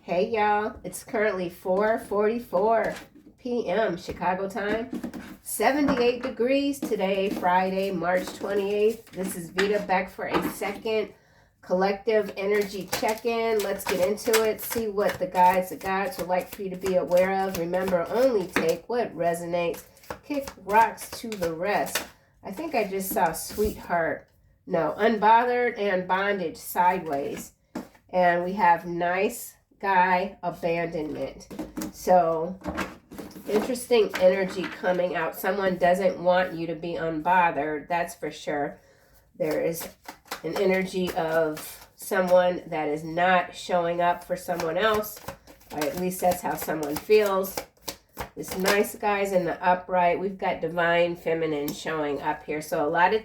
Hey y'all, it's currently 4:44 p.m. Chicago time. 78 degrees today, Friday, March 28th. This is Veda back for a second collective energy check-in. Let's get into it, see what the gods would like for you to be aware of. Remember, only take what resonates. Kick rocks to the rest. I think I just saw Sweetheart. No, Unbothered and Bondage sideways. And we have Nice Guy Abandonment. So interesting energy coming out. Someone doesn't want you to be unbothered, that's for sure. There is an energy of someone that is not showing up for someone else. Or at least that's how someone feels. This nice guy's in the upright. We've got divine feminine showing up here. So a lot of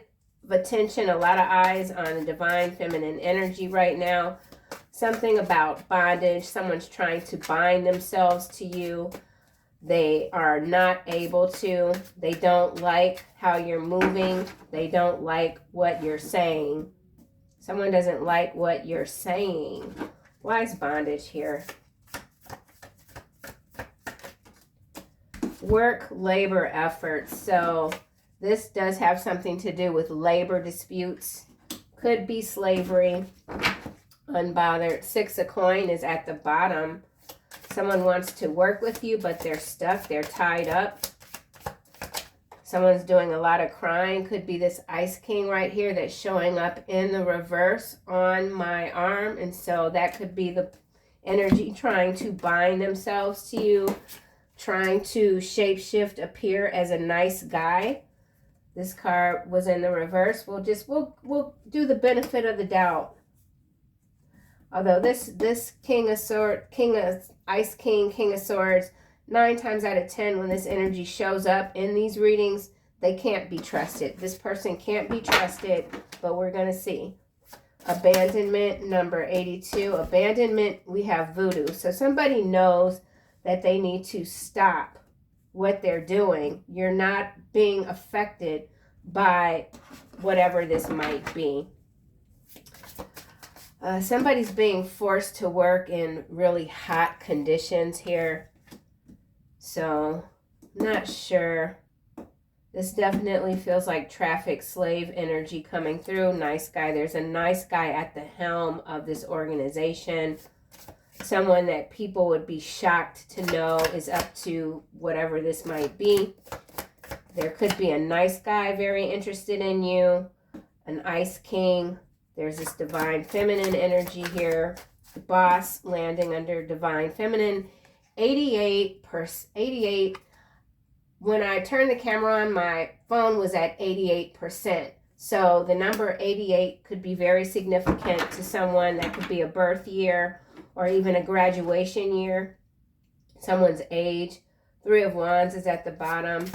attention, a lot of eyes on the divine feminine energy right now. Something about bondage. Someone's trying to bind themselves to you. They are not able to. They don't like how you're moving. They don't like what you're saying. Someone doesn't like what you're saying. Why is bondage here? Work, labor, effort. So this does have something to do with labor disputes. Could be slavery. Unbothered. Six of coin is at the bottom. Someone wants to work with you, but they're stuck. They're tied up. Someone's doing a lot of crying. Could be this Ice King right here that's showing up in the reverse on my arm. And so that could be the energy trying to bind themselves to you, trying to shapeshift, appear as a nice guy. This card was in the reverse. We'll do the benefit of the doubt. Although this King of Swords, Ice King, King of Swords, 9 times out of 10 when this energy shows up in these readings, they can't be trusted. This person can't be trusted, but we're going to see. Abandonment, number 82. Abandonment, we have voodoo. So somebody knows that they need to stop what they're doing. You're not being affected by whatever this might be. Somebody's being forced to work in really hot conditions here. So, not sure. This definitely feels like traffic slave energy coming through. Nice guy. There's a nice guy at the helm of this organization. Someone that people would be shocked to know is up to whatever this might be. There could be a nice guy very interested in you. An Ice King. There's this divine feminine energy here. The boss landing under divine feminine. 88. When I turned the camera on, my phone was at 88%. So the number 88 could be very significant to someone. That could be a birth year or even a graduation year. Someone's age. 3 of Wands is at the bottom.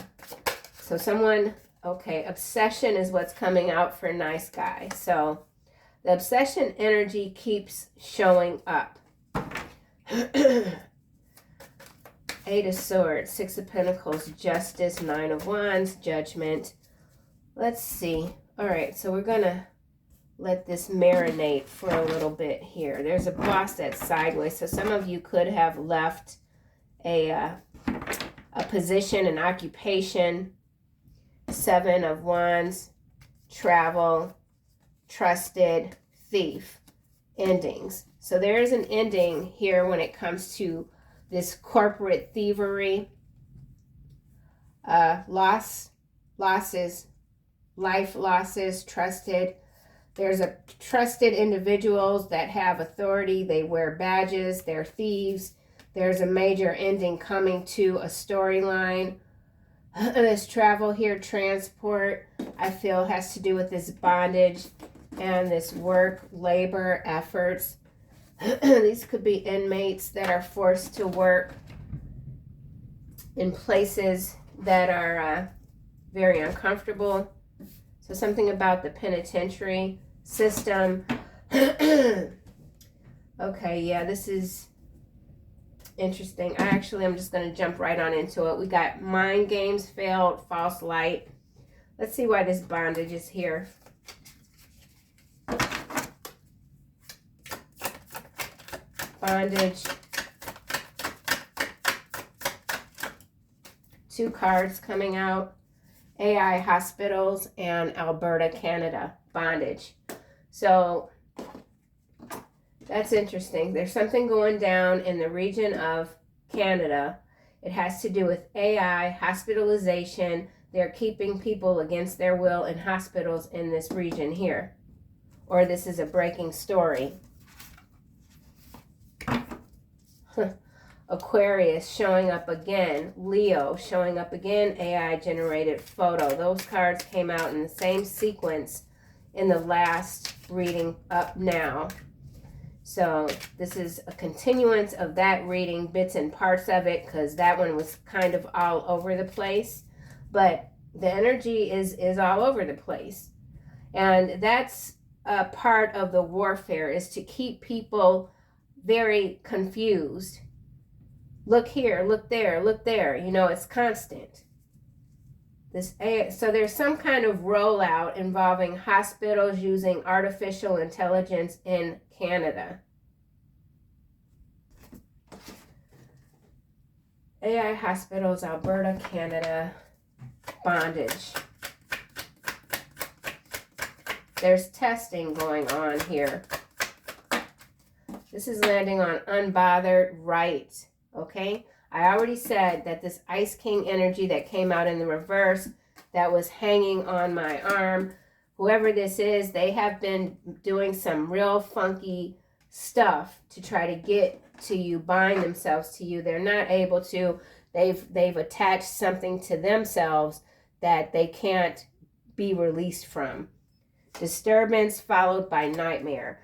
So someone, okay, obsession is what's coming out for nice guy. So the obsession energy keeps showing up. 8 of Swords, 6 of Pentacles, Justice, 9 of Wands, Judgment. Let's see. All right, so we're going to let this marinate for a little bit here. There's a boss that's sideways, so some of you could have left a position, an occupation. 7 of Wands, travel, trusted, thief, endings. So there is an ending here when it comes to this corporate thievery, losses, life losses, trusted. There's a trusted individuals that have authority. They wear badges. They're thieves. There's a major ending coming to a storyline. This travel here, transport, I feel has to do with this bondage and this work, labor, efforts. These could be inmates that are forced to work in places that are very uncomfortable. So something about the penitentiary system. Okay, yeah, this is interesting. I'm just going to jump right on into it. We got mind games failed, false light. Let's see why this bondage is here. Bondage, 2 cards coming out. AI hospitals and Alberta, Canada, bondage. So that's interesting. There's something going down in the region of Canada. It has to do with AI, hospitalization. They're keeping people against their will in hospitals in this region here. Or this is a breaking story. Aquarius showing up again. Leo showing up again. AI generated photo. Those cards came out in the same sequence in the last reading up now. So this is a continuance of that reading, bits and parts of it, because that one was kind of all over the place. But the energy is all over the place. And that's a part of the warfare, is to keep people very confused. Look here, look there, look there. You know, it's constant. So there's some kind of rollout involving hospitals using artificial intelligence in Canada. AI hospitals, Alberta, Canada, bondage. There's testing going on here. This is landing on unbothered, right? Okay? I already said that this Ice King energy that came out in the reverse, that was hanging on my arm, whoever this is, they have been doing some real funky stuff to try to get to you, bind themselves to you. They're not able to. They've attached something to themselves that they can't be released from. Disturbance followed by nightmare.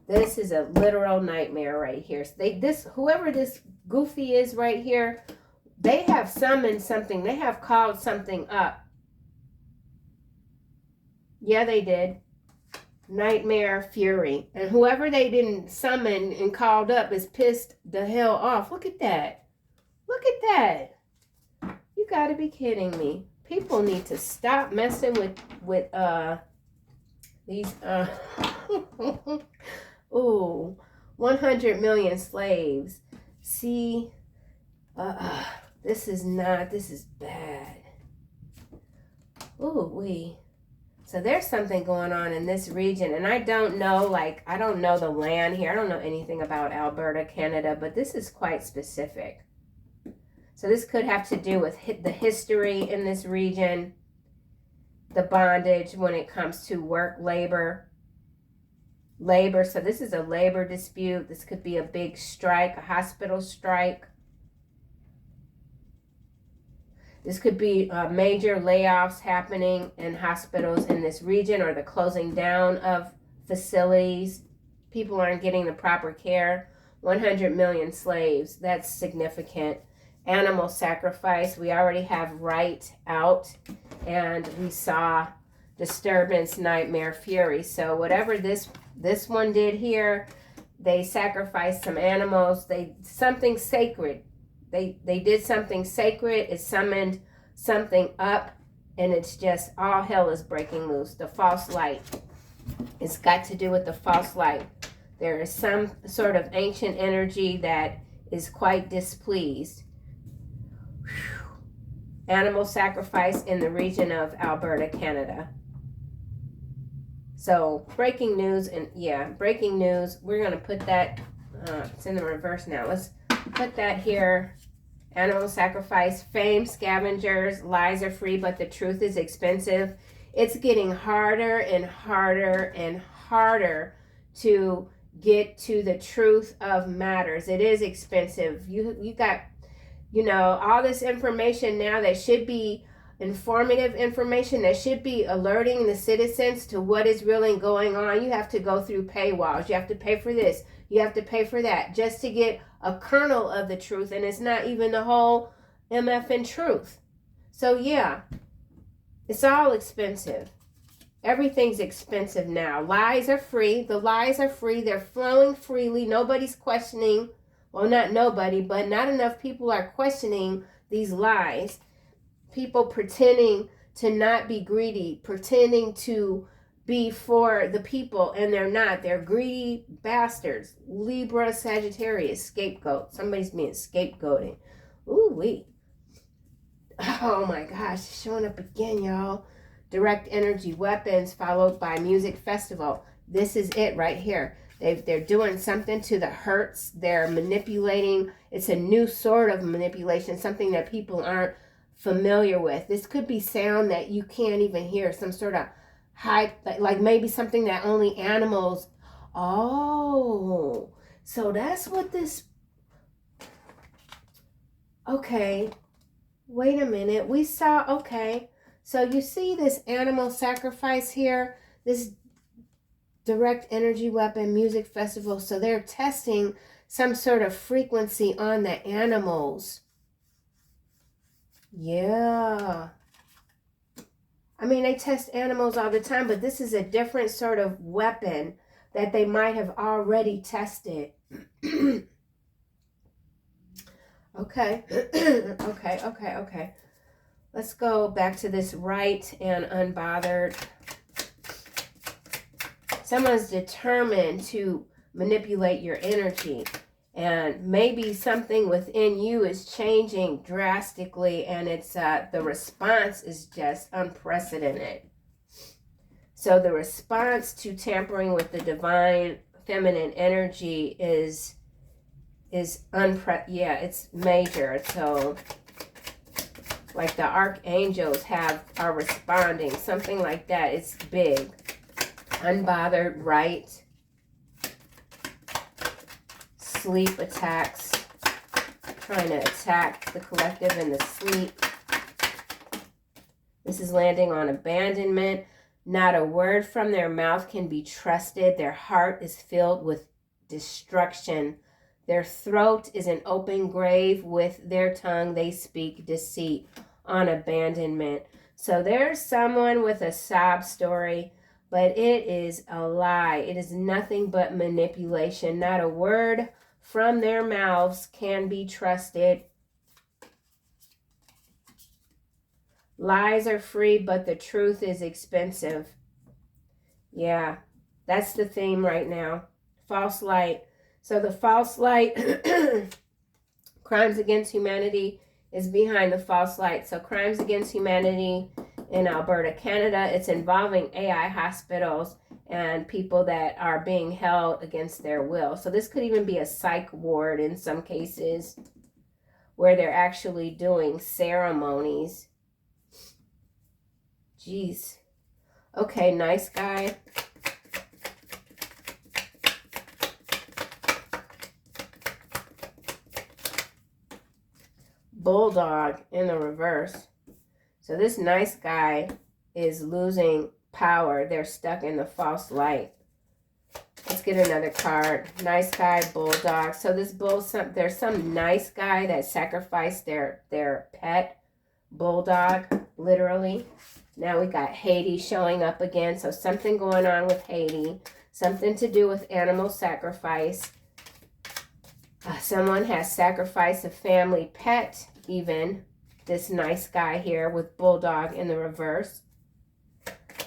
This is a literal nightmare right here. So whoever this goofy is right here, they have summoned something. They have called something up. Yeah, they did. Nightmare, fury. And whoever they didn't summon and called up is pissed the hell off. Look at that. Look at that. You gotta be kidding me. People need to stop messing with these ooh, 100 million slaves. See, this is bad. Ooh, so there's something going on in this region, and I don't know, I don't know the land here. I don't know anything about Alberta, Canada, but this is quite specific. So this could have to do with the history in this region, the bondage when it comes to work, labor. So this is a labor dispute. This could be a big strike, a hospital strike. This could be major layoffs happening in hospitals in this region, or the closing down of facilities. People aren't getting the proper care. 100 million slaves, that's significant. Animal sacrifice, we already have right out, and we saw disturbance, nightmare, fury. So whatever this one did here, they sacrificed some animals. Something sacred. They did something sacred. It summoned something up, and it's just all hell is breaking loose. The false light. It's got to do with the false light. There is some sort of ancient energy that is quite displeased. Animal sacrifice in the region of Alberta, Canada. So breaking news, and yeah, breaking news. We're going to put that, it's in the reverse now. Let's put that here. Animal sacrifice, fame, scavengers, lies are free, but the truth is expensive. It's getting harder and harder and harder to get to the truth of matters. It is expensive. You got, all this information now that should be informative information, that should be alerting the citizens to what is really going on. You have to go through paywalls. You have to pay for this. You have to pay for that just to get a kernel of the truth, and it's not even the whole MFN truth. So yeah, it's all expensive. Everything's expensive now. Lies are free. The lies are free. They're flowing freely. Nobody's questioning. Well, not nobody, but not enough people are questioning these lies. People pretending to not be greedy, pretending to be for the people, and they're not. They're greedy bastards. Libra, Sagittarius, scapegoat. Somebody's being scapegoated. Ooh-wee. Oh my gosh, it's showing up again, y'all. Direct energy weapons followed by music festival. This is it right here. They're doing something to the hertz. They're manipulating. It's a new sort of manipulation, something that people aren't familiar with. This could be sound that you can't even hear, some sort of high, like maybe something that only animals. Oh, so that's what this. Okay, wait a minute. We saw, okay. So you see this animal sacrifice here, this direct energy weapon music festival. So they're testing some sort of frequency on the animals. Yeah. I mean, they test animals all the time, but this is a different sort of weapon that they might have already tested. Okay. Okay. Let's go back to this right and unbothered. Someone's determined to manipulate your energy, and maybe something within you is changing drastically, and it's the response is just unprecedented. So the response to tampering with the divine feminine energy is it's major. So like the archangels are responding, something like that. It's big. Unbothered, right? Sleep attacks, trying to attack the collective in the sleep. This is landing on abandonment. Not a word from their mouth can be trusted. Their heart is filled with destruction. Their throat is an open grave. With their tongue they speak deceit. On abandonment. So there's someone with a sob story, but it is a lie. It is nothing but manipulation. Not a word from their mouths can be trusted. Lies are free, but the truth is expensive. Yeah, that's the theme right now. False light. So the false light, crimes against humanity, is behind the false light. So crimes against humanity in Alberta, Canada, it's involving AI hospitals and people that are being held against their will. So this could even be a psych ward in some cases where they're actually doing ceremonies. Jeez. Okay, nice guy. Bulldog in the reverse. So this nice guy is losing power. They're stuck in the false light. Let's get another card. Nice guy, bulldog. So this there's some nice guy that sacrificed their pet bulldog, literally. Now we got Haiti showing up again. So something going on with Haiti. Something to do with animal sacrifice. Someone has sacrificed a family pet, even. This nice guy here with bulldog in the reverse.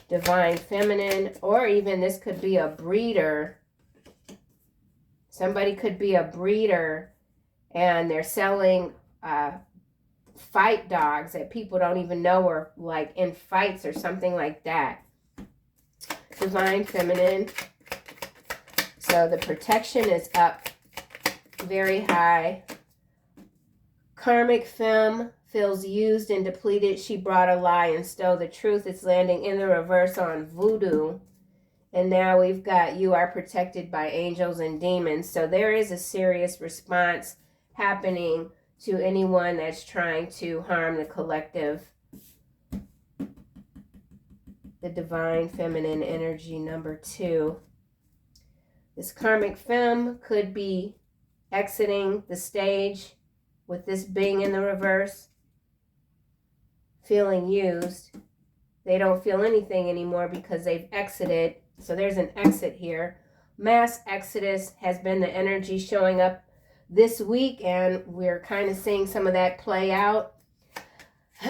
Divine feminine, or even this could be a breeder. Somebody could be a breeder and they're selling fight dogs that people don't even know are like in fights or something like that. Divine feminine. So the protection is up very high. Karmic femme feels used and depleted. She brought a lie and stole the truth. It's landing in the reverse on voodoo. And now we've got you are protected by angels and demons. So there is a serious response happening to anyone that's trying to harm the collective. The divine feminine energy, number 2. This karmic femme could be exiting the stage with this being in the reverse. Feeling used. They don't feel anything anymore because they've exited. So there's an exit here. Mass exodus has been the energy showing up this week, and we're kind of seeing some of that play out.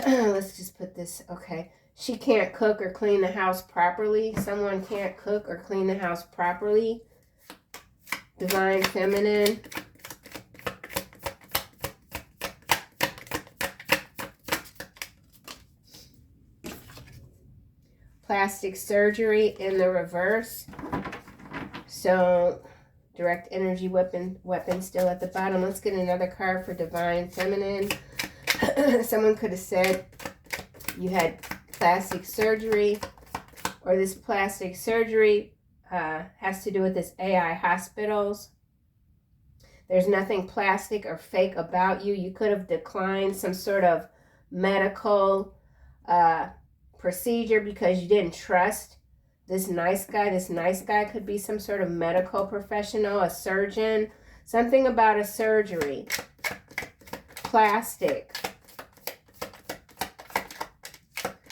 Let's just put this, okay. She can't cook or clean the house properly. Someone can't cook or clean the house properly. Divine feminine. plastic surgery in the reverse. So direct energy weapon still at the bottom. Let's get another card for divine feminine. Someone could have said you had plastic surgery, or this plastic surgery has to do with this AI hospitals. There's nothing plastic or fake about you. You could have declined some sort of medical procedure because you didn't trust this nice guy. This nice guy could be some sort of medical professional, a surgeon, something about a surgery. Plastic.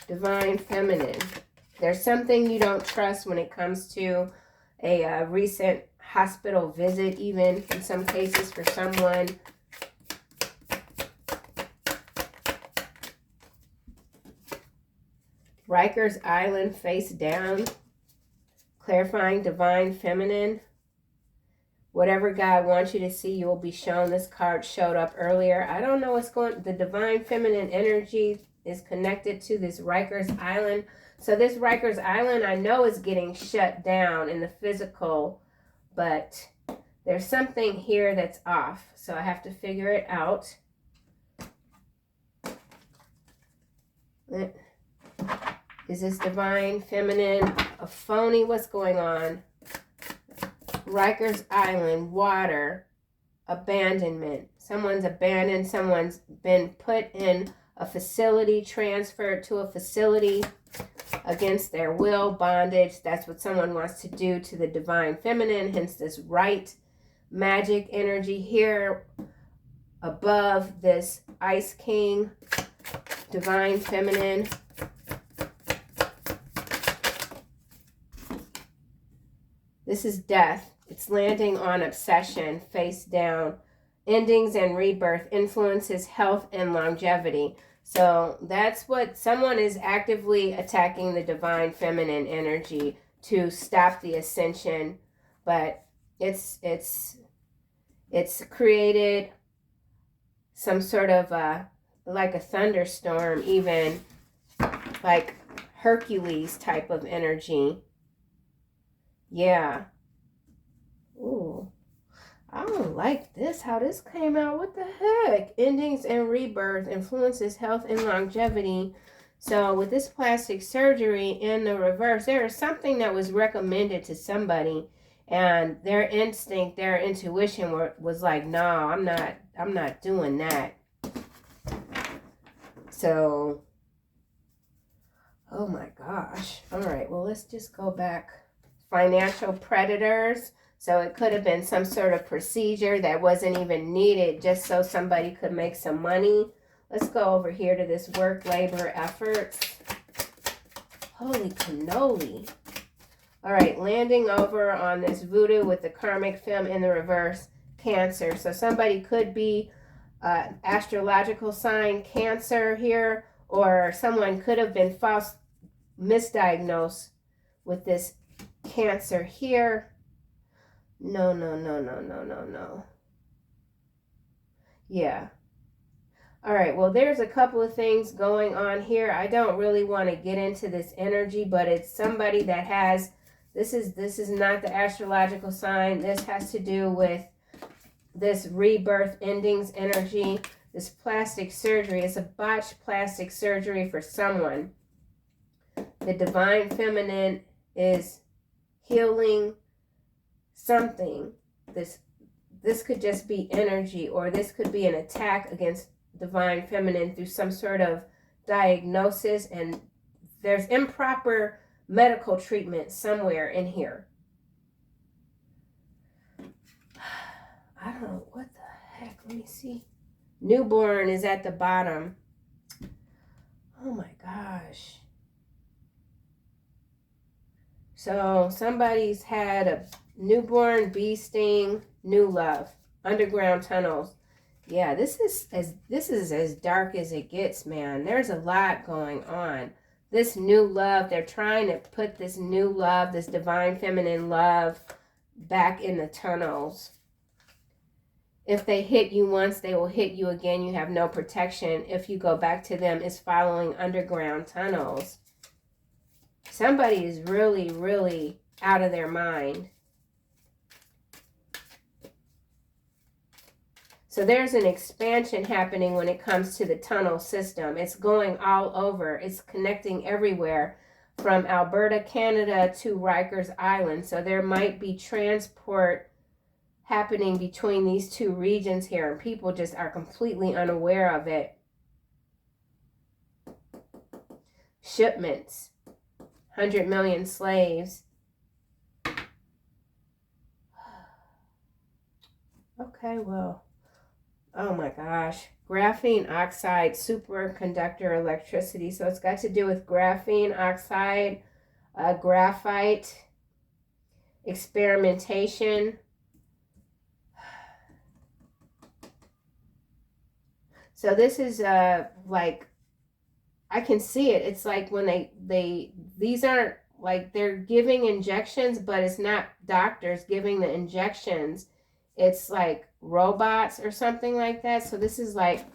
Divine feminine. There's something you don't trust when it comes to a recent hospital visit, even in some cases for someone. Rikers Island face down. Clarifying divine feminine. Whatever God wants you to see, you will be shown. This card showed up earlier. I don't know what's going. The divine feminine energy is connected to this Rikers Island. So this Rikers Island, I know, is getting shut down in the physical, but there's something here that's off. So I have to figure it out. Is this divine feminine a phony? What's going on? Rikers Island, water, abandonment. Someone's abandoned. Someone's been put in a facility, transferred to a facility against their will, bondage. That's what someone wants to do to the divine feminine, hence this right magic energy here above this Ice King, divine feminine. This is death. It's landing on obsession, face down. Endings and rebirth, influences health and longevity. So that's what someone is actively attacking the divine feminine energy to stop the ascension. But it's created some sort of like a thunderstorm, even like Hercules type of energy. Yeah. Ooh. I don't like this, how this came out. What the heck? Endings and rebirth, influences health and longevity. So with this plastic surgery in the reverse, there is something that was recommended to somebody, and their instinct, their intuition was like, no, I'm not doing that. So, oh my gosh. All right, well, let's just go back. Financial predators. So it could have been some sort of procedure that wasn't even needed just so somebody could make some money. Let's go over here to this work, labor, efforts. Holy cannoli. All right, landing over on this voodoo with the karmic film in the reverse, Cancer. So somebody could be astrological sign Cancer here, or someone could have been false misdiagnosed with this Cancer here. No. Yeah. All right, well, there's a couple of things going on here. I don't really want to get into this energy, but it's somebody that has, this is not the astrological sign. This has to do with this rebirth endings energy, this plastic surgery. It's a botched plastic surgery for someone. The divine feminine is healing something. This could just be energy, or this could be an attack against divine feminine through some sort of diagnosis, and there's improper medical treatment somewhere in here. I don't know what the heck. Let me see. Newborn is at the bottom. Oh my gosh. So somebody's had a newborn, bee sting, new love, underground tunnels. Yeah, this is as dark as it gets, man. There's a lot going on. This new love, they're trying to put this new love, this divine feminine love, back in the tunnels. If they hit you once, they will hit you again. You have no protection. If you go back to them, it's following underground tunnels. Somebody is really, really out of their mind. So there's an expansion happening when it comes to the tunnel system. It's going all over. It's connecting everywhere from Alberta, Canada to Rikers Island. So there might be transport happening between these two regions here, and people just are completely unaware of it. Shipments, 100 million slaves. Okay, well, oh my gosh. Graphene oxide, superconductor electricity. So it's got to do with graphene oxide, graphite, experimentation. So this is like, I can see it. It's like when these aren't like they're giving injections, but it's not doctors giving the injections. It's like robots or something like that. So this is like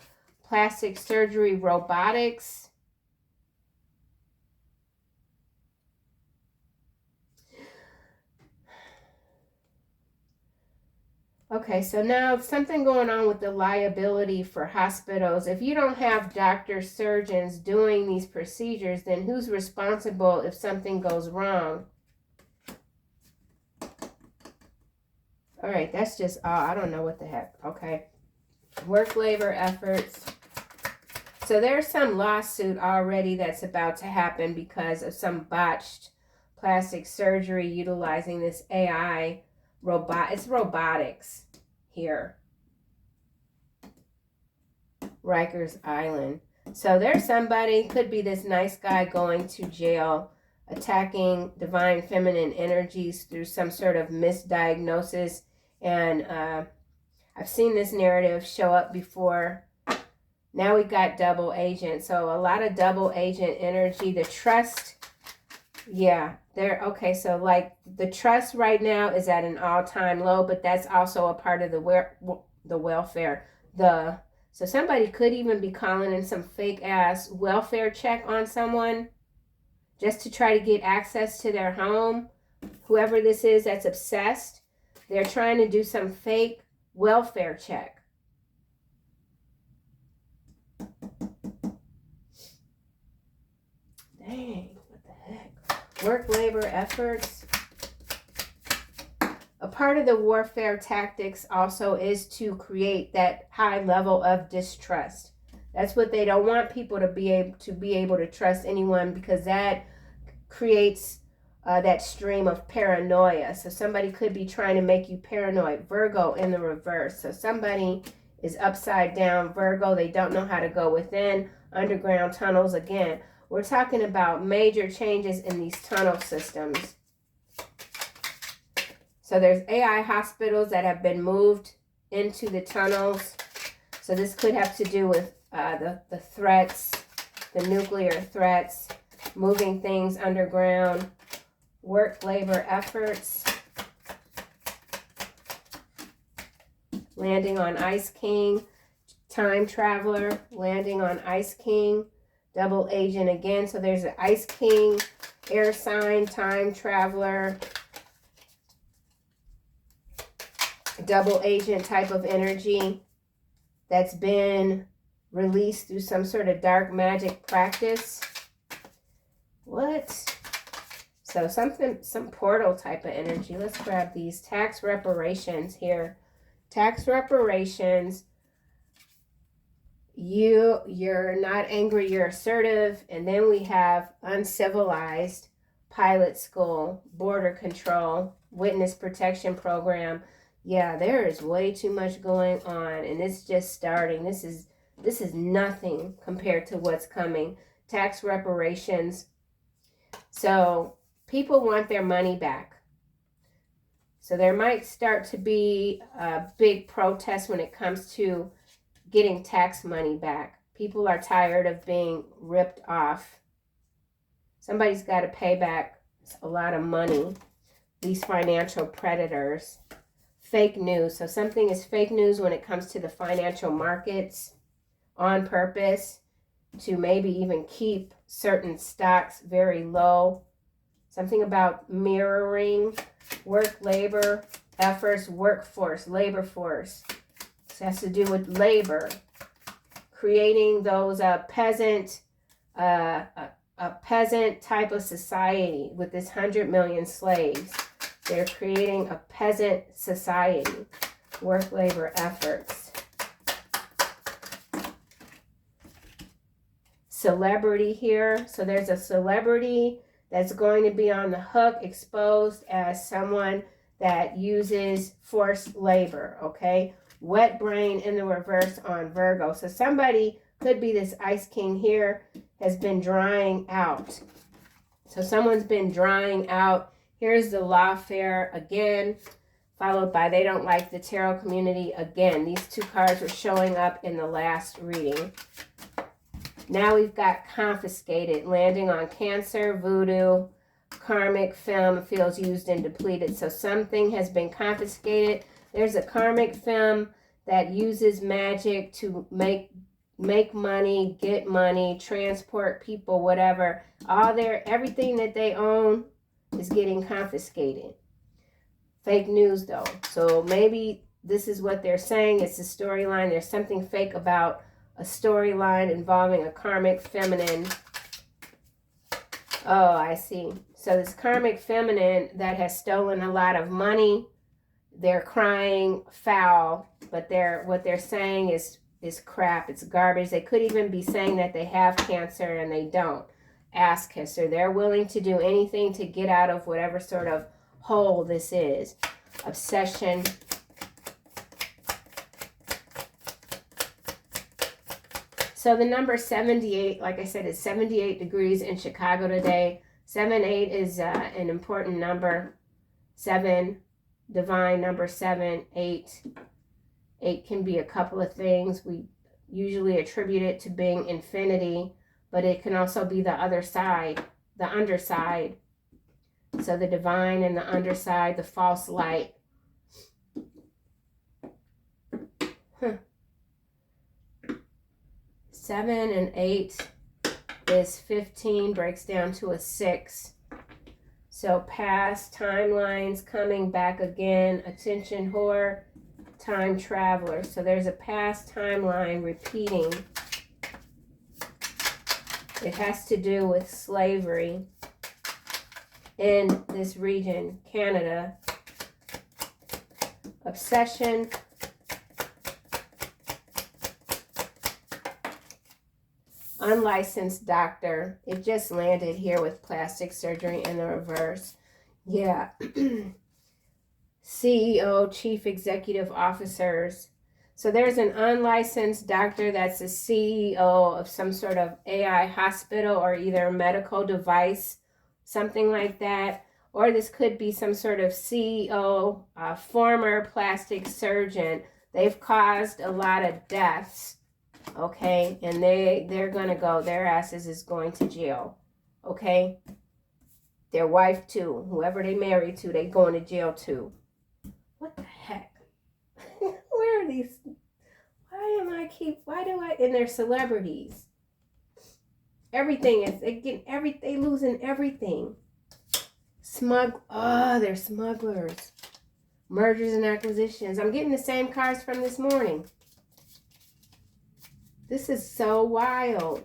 plastic surgery robotics. Okay, so now something going on with the liability for hospitals. If you don't have doctors, surgeons doing these procedures, then who's responsible if something goes wrong? All right, that's just, I don't know what the heck. Okay. Work labor efforts. So there's some lawsuit already that's about to happen because of some botched plastic surgery utilizing this AI robot. It's robotics here. Rikers Island. So there's somebody, could be this nice guy going to jail, attacking divine feminine energies through some sort of misdiagnosis. And I've seen this narrative show up before. Now we got double agent. So a lot of double agent energy. The trust, yeah, there. Okay, so like the trust right now is at an all-time low, but that's also a part of the welfare. So somebody could even be calling in some fake ass welfare check on someone just to try to get access to their home. Whoever this is that's obsessed, they're trying to do some fake welfare check. Dang, what the heck? Work labor efforts. A part of the warfare tactics also is to create that high level of distrust. That's what they don't want people to be able to trust anyone, because that creates that stream of paranoia. So somebody could be trying to make you paranoid. Virgo in the reverse. So somebody is upside down Virgo. They don't know how to go within. Underground tunnels again. We're talking about major changes in these tunnel systems. So there's AI hospitals that have been moved into the tunnels. So this could have to do with the threats, the nuclear threats, moving things underground, work labor efforts, landing on Ice King, time traveler, landing on Ice King, double agent again. So there's an Ice King, air sign, time traveler, double agent type of energy that's been released through some sort of dark magic practice. What? So some portal type of energy. Let's grab these. Tax reparations here. Tax reparations. You're not angry, you're assertive. And then we have uncivilized, pilot school, border control, witness protection program. Yeah, there is way too much going on, and it's just starting. This is nothing compared to what's coming. Tax reparations. So people want their money back. So there might start to be a big protest when it comes to getting tax money back. People are tired of being ripped off. Somebody's got to pay back a lot of money. These financial predators. Fake news. So something is fake news when it comes to the financial markets on purpose to maybe even keep certain stocks very low. Something about mirroring, work, labor, efforts, workforce, labor force. This has to do with labor. Creating those peasant type of society with this 100 million slaves. They're creating a peasant society. Work, labor, efforts. Celebrity here. So there's a celebrity that's going to be on the hook, exposed as someone that uses forced labor, okay? Wet brain in the reverse on Virgo. So somebody, could be this Ice King here, has been drying out. So someone's been drying out. Here's the lawfare again, followed by they don't like the tarot community again. These two cards were showing up in the last reading. Now we've got confiscated, landing on Cancer, voodoo, karmic film, feels used and depleted. So something has been confiscated. There's a karmic film that uses magic to make money, get money, transport people, whatever. Everything that they own is getting confiscated. Fake news though. So maybe this is what they're saying. It's a storyline. There's something fake about a storyline involving a karmic feminine. Oh, I see. So this karmic feminine that has stolen a lot of money, they're crying foul, but what they're saying is crap. It's garbage. They could even be saying that they have cancer and they don't. Ass kisser. They're willing to do anything to get out of whatever sort of hole this is. Obsession. So the number 78, like I said, is 78 degrees in Chicago today. 7-8 is an important number. 7, divine number 7, 8. 8 can be a couple of things. We usually attribute it to being infinity, but it can also be the other side, the underside. So the divine and the underside, the false light. 7 and 8 is 15, breaks down to a 6. So past timelines coming back again. Attention whore, time traveler. So there's a past timeline repeating. It has to do with slavery in this region, Canada. Obsession. Unlicensed doctor. It just landed here with plastic surgery in the reverse. Yeah. CEO, chief executive officers. So there's an unlicensed doctor that's a CEO of some sort of AI hospital or either a medical device, something like that. Or this could be some sort of CEO, former plastic surgeon. They've caused a lot of deaths. Okay, and they're gonna go, their asses is going to jail. Okay, their wife too, whoever they married to, they going to jail too. What the heck? Where are these? Why do I, and they're celebrities. Everything is, they losing everything. They're smugglers. Mergers and acquisitions. I'm getting the same cards from this morning. This is so wild.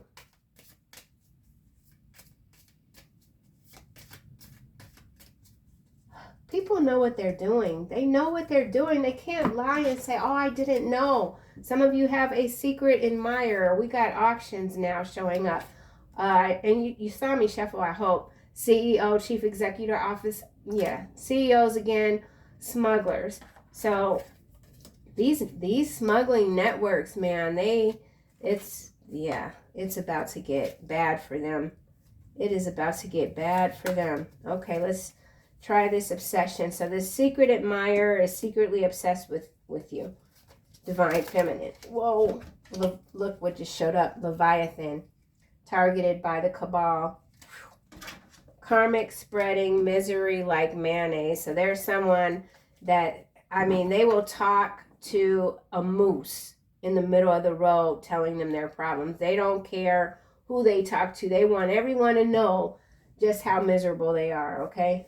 People know what they're doing. They know what they're doing. They can't lie and say, oh, I didn't know. Some of you have a secret admirer. We got auctions now showing up. And you saw me shuffle, I hope. CEO, chief executive office. Yeah, CEOs again, smugglers. So these smuggling networks, man, it's about to get bad for them. It is about to get bad for them. Okay, let's try this obsession. So this secret admirer is secretly obsessed with you. Divine feminine. Whoa. Look what just showed up. Leviathan. Targeted by the cabal. Karmic spreading misery like mayonnaise. So there's someone that, they will talk to a moose in the middle of the road telling them their problems. They don't care who they talk to. They want everyone to know just how miserable they are, okay?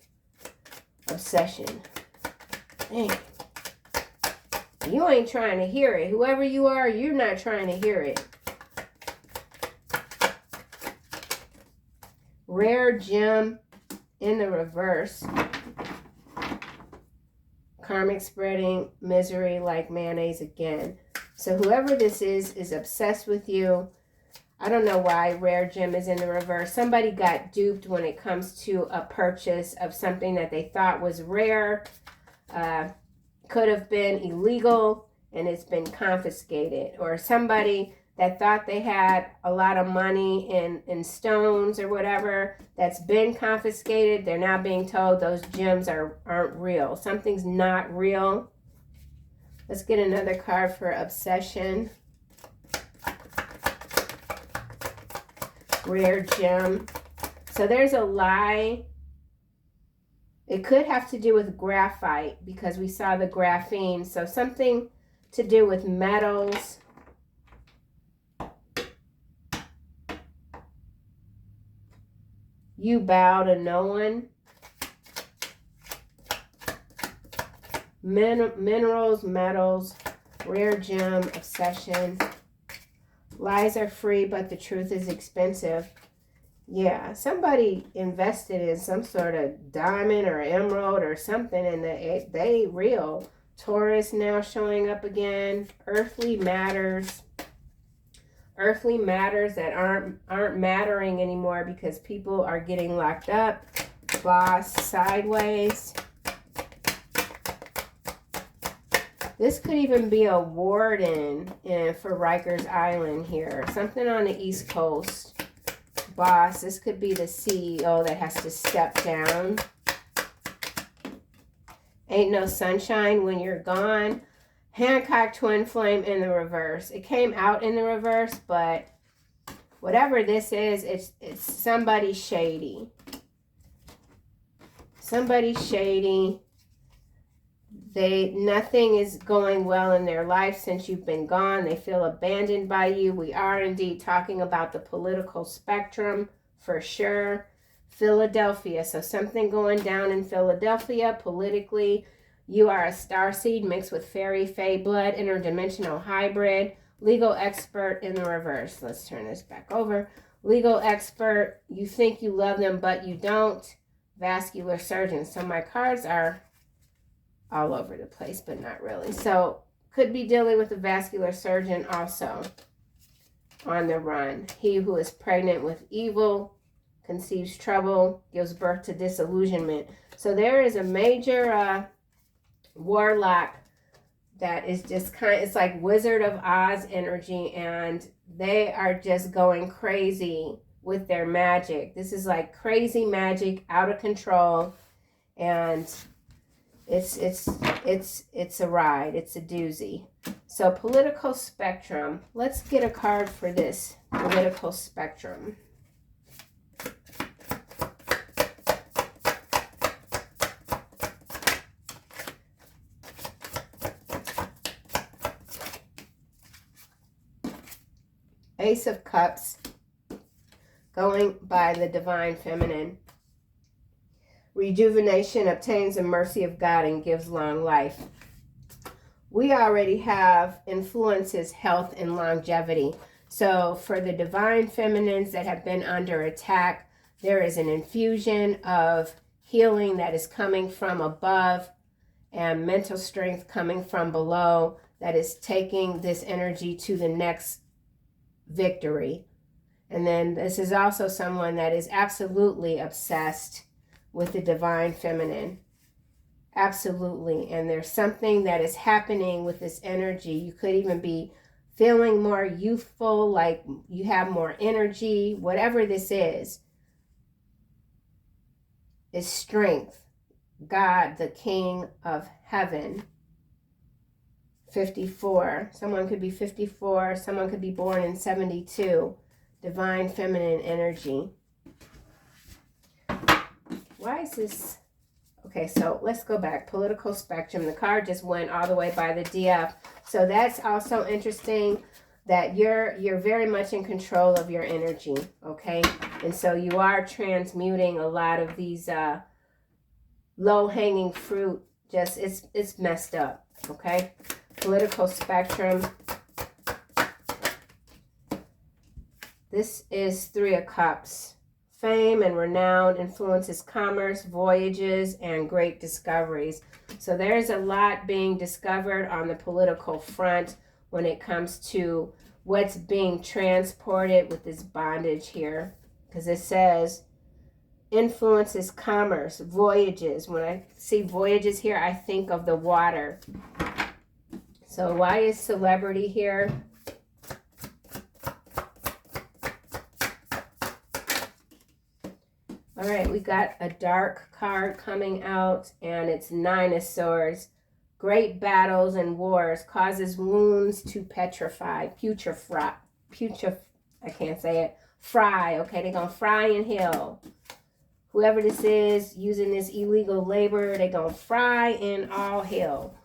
Obsession. Dang. You ain't trying to hear it. Whoever you are, you're not trying to hear it. Rare gem in the reverse. Karmic spreading misery like mayonnaise again. So whoever this is obsessed with you. I don't know why rare gem is in the reverse. Somebody got duped when it comes to a purchase of something that they thought was rare. Could have been illegal and it's been confiscated. Or somebody that thought they had a lot of money in stones or whatever that's been confiscated. They're now being told those gems aren't real. Something's not real. Let's get another card for obsession. Rare gem. So there's a lie. It could have to do with graphite because we saw the graphene. So something to do with metals. You bow to no one. Minerals, metals, rare gem, obsession. Lies are free, but the truth is expensive. Yeah, somebody invested in some sort of diamond or emerald or something, and they real. Taurus now showing up again. Earthly matters. Earthly matters that aren't mattering anymore because people are getting locked up. Boss sideways. This could even be a warden for Rikers Island here. Something on the East Coast. Boss. This could be the CEO that has to step down. Ain't no sunshine when you're gone. Hancock twin flame in the reverse. It came out in the reverse, but whatever this is, it's somebody shady. Somebody shady. Nothing is going well in their life since you've been gone. They feel abandoned by you. We are indeed talking about the political spectrum for sure. Philadelphia. So something going down in Philadelphia politically. You are a starseed mixed with fairy, fae blood, interdimensional hybrid. Legal expert in the reverse. Let's turn this back over. Legal expert. You think you love them, but you don't. Vascular surgeon. So my cards are all over the place, but not really. So could be dealing with a vascular surgeon also on the run. He who is pregnant with evil conceives trouble, gives birth to disillusionment. So there is a major warlock that is just it's like Wizard of Oz energy, and they are just going crazy with their magic. This is like crazy magic, out of control, and it's a ride. It's a doozy. So political spectrum. Let's get a card for this political spectrum. Ace of Cups, going by the Divine Feminine. Rejuvenation obtains the mercy of God and gives long life. We already have influences, health, and longevity. So for the Divine Feminines that have been under attack, there is an infusion of healing that is coming from above and mental strength coming from below that is taking this energy to the next victory. And then this is also someone that is absolutely obsessed with the Divine Feminine. Absolutely. And there's something that is happening with this energy. You could even be feeling more youthful, like you have more energy. Whatever this is strength. God, the King of Heaven. 54. Someone could be 54. Someone could be born in 72. Divine Feminine energy. Why is this? Okay, so let's go back. Political spectrum. The card just went all the way by the DF. So that's also interesting that you're very much in control of your energy, okay? And so you are transmuting a lot of these low-hanging fruit. Just, it's messed up, okay? Political spectrum. This is 3 of Cups. Fame and renown influences commerce, voyages, and great discoveries. So there's a lot being discovered on the political front when it comes to what's being transported with this bondage here. Because it says influences commerce, voyages. When I see voyages here, I think of the water. So why is celebrity here? All right, we got a dark card coming out, and it's 9 of Swords. Great battles and wars causes wounds to petrify, putrefy. I can't say it. Fry, okay, they're going to fry in hell. Whoever this is using this illegal labor, they're going to fry in all hell.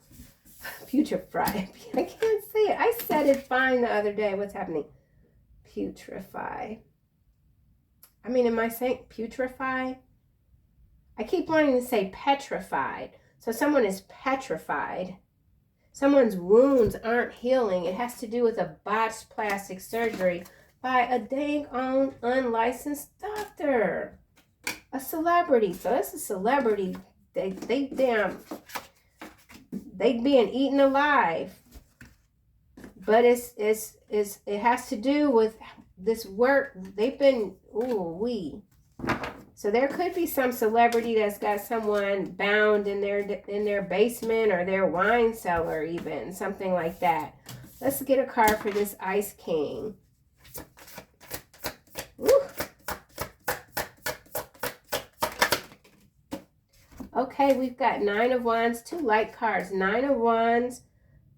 Putrefy. I can't say it. I said it fine the other day. What's happening? Putrefy. I mean, am I saying putrefy? I keep wanting to say petrified. So someone is petrified. Someone's wounds aren't healing. It has to do with a botched plastic surgery by a dang on unlicensed doctor. A celebrity. So that's a celebrity. They being eaten alive. But it has to do with this work. They've been so there could be some celebrity that's got someone bound in their basement or their wine cellar, even something like that. Let's get a card for this Ice King. Woo. Okay, we've got 9 of Wands, 2 light cards. 9 of Wands,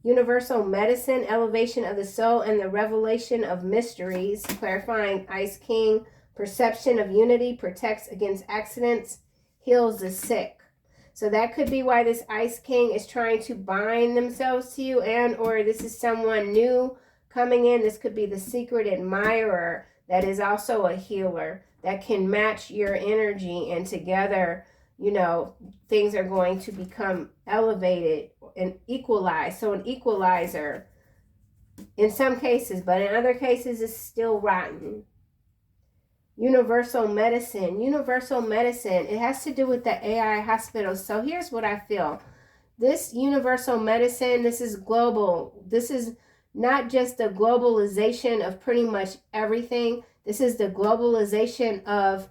universal medicine, elevation of the soul, and the revelation of mysteries. Clarifying Ice King, perception of unity, protects against accidents, heals the sick. So that could be why this Ice King is trying to bind themselves to you, and or this is someone new coming in. This could be the secret admirer that is also a healer that can match your energy, and together, you know, things are going to become elevated and equalized. So an equalizer in some cases, but in other cases it's still rotten. Universal medicine. Universal medicine. It has to do with the AI hospitals. So here's what I feel. This universal medicine, this is global. This is not just the globalization of pretty much everything. This is the globalization of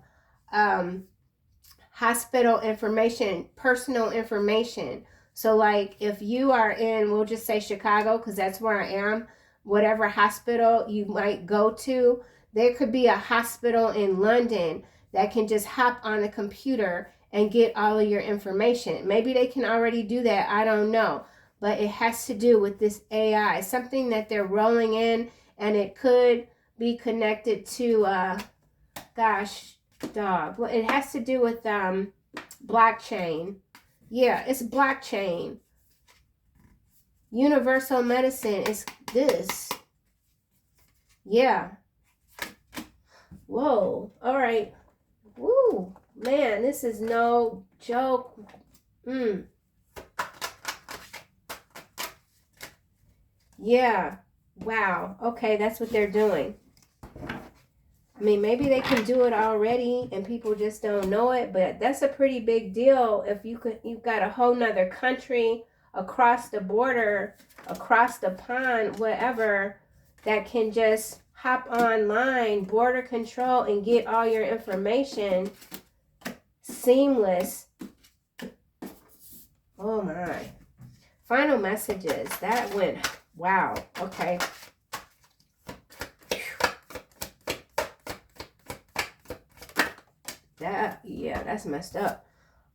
hospital information, personal information. So like if you are in, we'll just say Chicago, because that's where I am, whatever hospital you might go to, there could be a hospital in London that can just hop on a computer and get all of your information. Maybe they can already do that. I don't know. But it has to do with this AI, something that they're rolling in, and it could be connected to, well, it has to do with blockchain. Yeah, it's blockchain. Universal medicine is this. Yeah. Whoa. All right. Woo. Man, this is no joke. Yeah. Wow. Okay, that's what they're doing. I mean, maybe they can do it already and people just don't know it, but that's a pretty big deal if you've got a whole nother country across the border, across the pond, whatever, that can just hop online, border control, and get all your information seamless. Oh my. Final messages. That went, wow. Okay. That's messed up.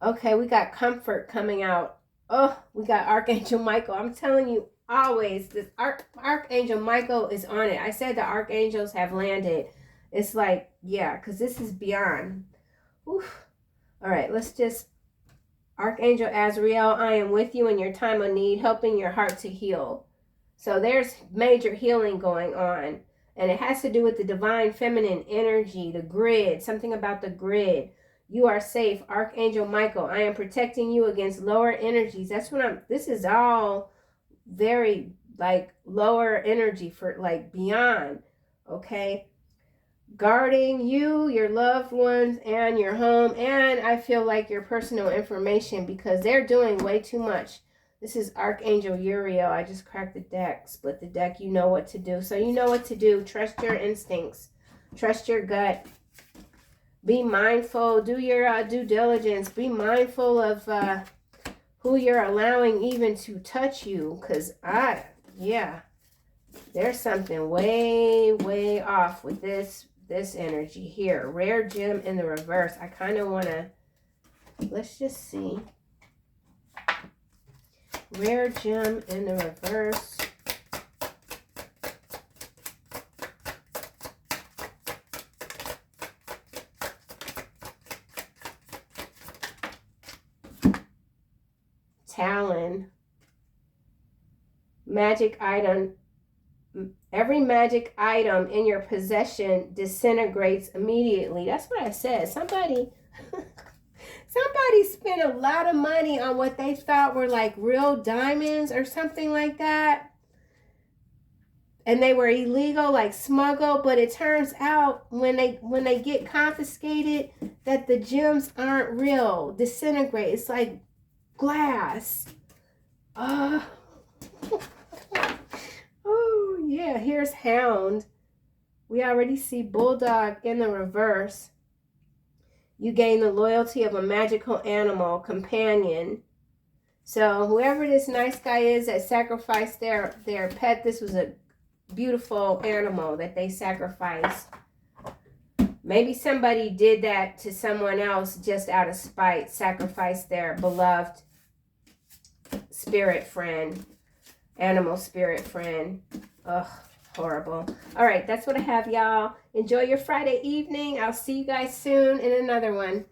Okay, we got comfort coming out. Oh, we got Archangel Michael. I'm telling you, always, this Archangel Michael is on it. I said the archangels have landed. It's like, yeah, because this is beyond. Oof. All right, let's just, Archangel Azrael, I am with you in your time of need, helping your heart to heal. So there's major healing going on. And it has to do with the divine feminine energy, the grid, something about the grid. You are safe. Archangel Michael, I am protecting you against lower energies. That's what this is all very like lower energy for like beyond, okay? Guarding you, your loved ones, and your home, and I feel like your personal information, because they're doing way too much. This is Archangel Uriel. I just cracked the deck, split the deck. You know what to do. So you know what to do. Trust your instincts. Trust your gut. Be mindful. Do your due diligence. Be mindful of who you're allowing even to touch you. Because there's something way off with this energy here. Rare gem in the reverse. I kind of want to, let's just see. Rare gem in the reverse. Talon. Magic item. Every magic item in your possession disintegrates immediately. That's what I said. Somebody spent a lot of money on what they thought were like real diamonds or something like that. And they were illegal, like smuggled, but it turns out when they get confiscated that the gems aren't real. Disintegrate. It's like glass. Oh, yeah, here's Hound. We already see Bulldog in the reverse. You gain the loyalty of a magical animal companion. So whoever this nice guy is that sacrificed their pet, this was a beautiful animal that they sacrificed. Maybe somebody did that to someone else just out of spite, sacrificed their beloved spirit friend, animal spirit friend. Ugh, horrible. All right, that's what I have, y'all. Enjoy your Friday evening. I'll see you guys soon in another one.